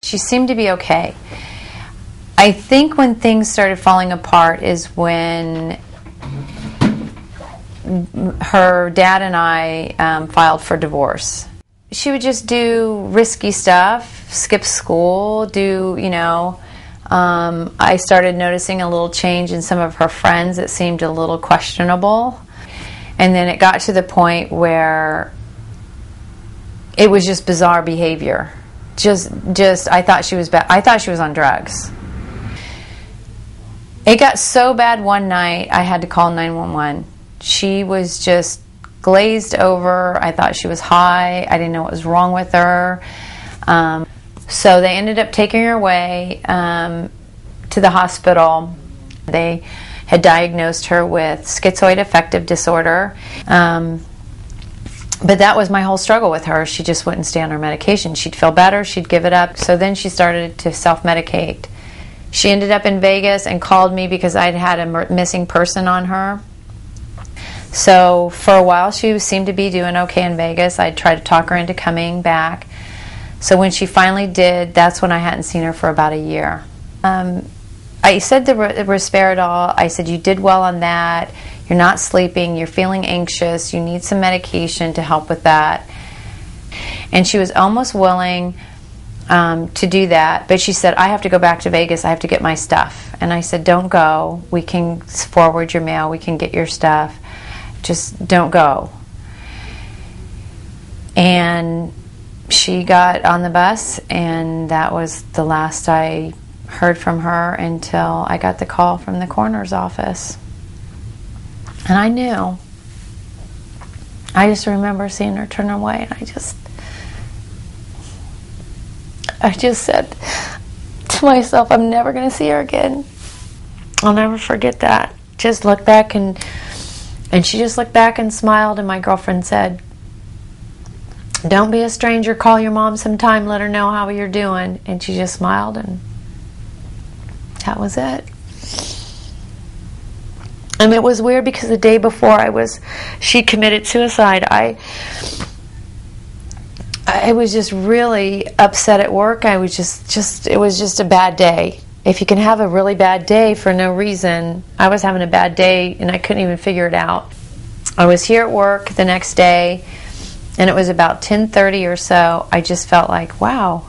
She seemed to be okay. I think when things started falling apart is when her dad and I filed for divorce. She would just do risky stuff, skip school, I started noticing a little change in some of her friends that seemed a little questionable. And then it got to the point where it was just bizarre behavior. I thought she was bad. I thought she was on drugs. It got so bad one night I had to call 911. She was just glazed over. I thought she was high. I didn't know what was wrong with her. So they ended up taking her away to the hospital. They had diagnosed her with schizoid affective disorder. But that was my whole struggle with her. She just wouldn't stay on her medication. She'd feel better, she'd give it up. So then she started to self-medicate. She ended up in Vegas and called me because I'd had a missing person on her. So for a while she seemed to be doing okay in Vegas. I tried to talk her into coming back. So when she finally did, that's when I hadn't seen her for about a year. I said the risperidol, I said, you did well on that. You're not sleeping, you're feeling anxious, you need some medication to help with that. And she was almost willing to do that, but she said, I have to go back to Vegas, I have to get my stuff. And I said, don't go, we can forward your mail, we can get your stuff, just don't go. And she got on the bus, and that was the last I heard from her until I got the call from the coroner's office. And I knew. I just remember seeing her turn away, and I just said to myself, I'm never going to see her again. I'll never forget that. Just looked back, and she just looked back and smiled, and my girlfriend said, don't be a stranger, call your mom sometime, let her know how you're doing. And she just smiled, and that was it. And it was weird because the day before she committed suicide, I was just really upset at work. I was it was just a bad day. If you can have a really bad day for no reason, I was having a bad day and I couldn't even figure it out. I was here at work the next day, and it was about 10:30 or so. I just felt like, wow,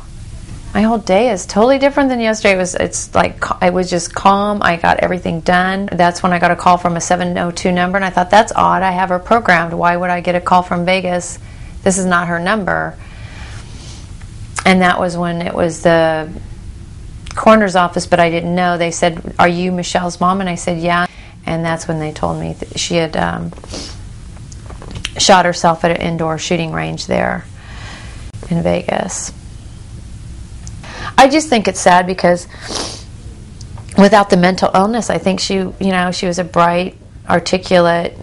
my whole day is totally different than yesterday. It's like I was just calm. I got everything done. That's when I got a call from a 702 number, and I thought, that's odd. I have her programmed. Why would I get a call from Vegas? This is not her number. And that was when it was the coroner's office, but I didn't know. They said, are you Michelle's mom? And I said, yeah. And that's when they told me that she had shot herself at an indoor shooting range there in Vegas. I just think it's sad because without the mental illness, I think she was a bright, articulate,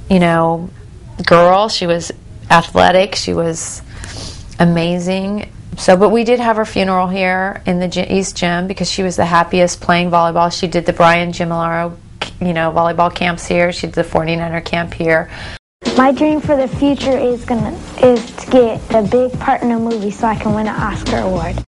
girl. She was athletic. She was amazing. But we did have her funeral here in the East Gym because she was the happiest playing volleyball. She did the Brian Gimilaro, volleyball camps here. She did the 49er camp here. My dream for the future is to get a big part in a movie so I can win an Oscar award.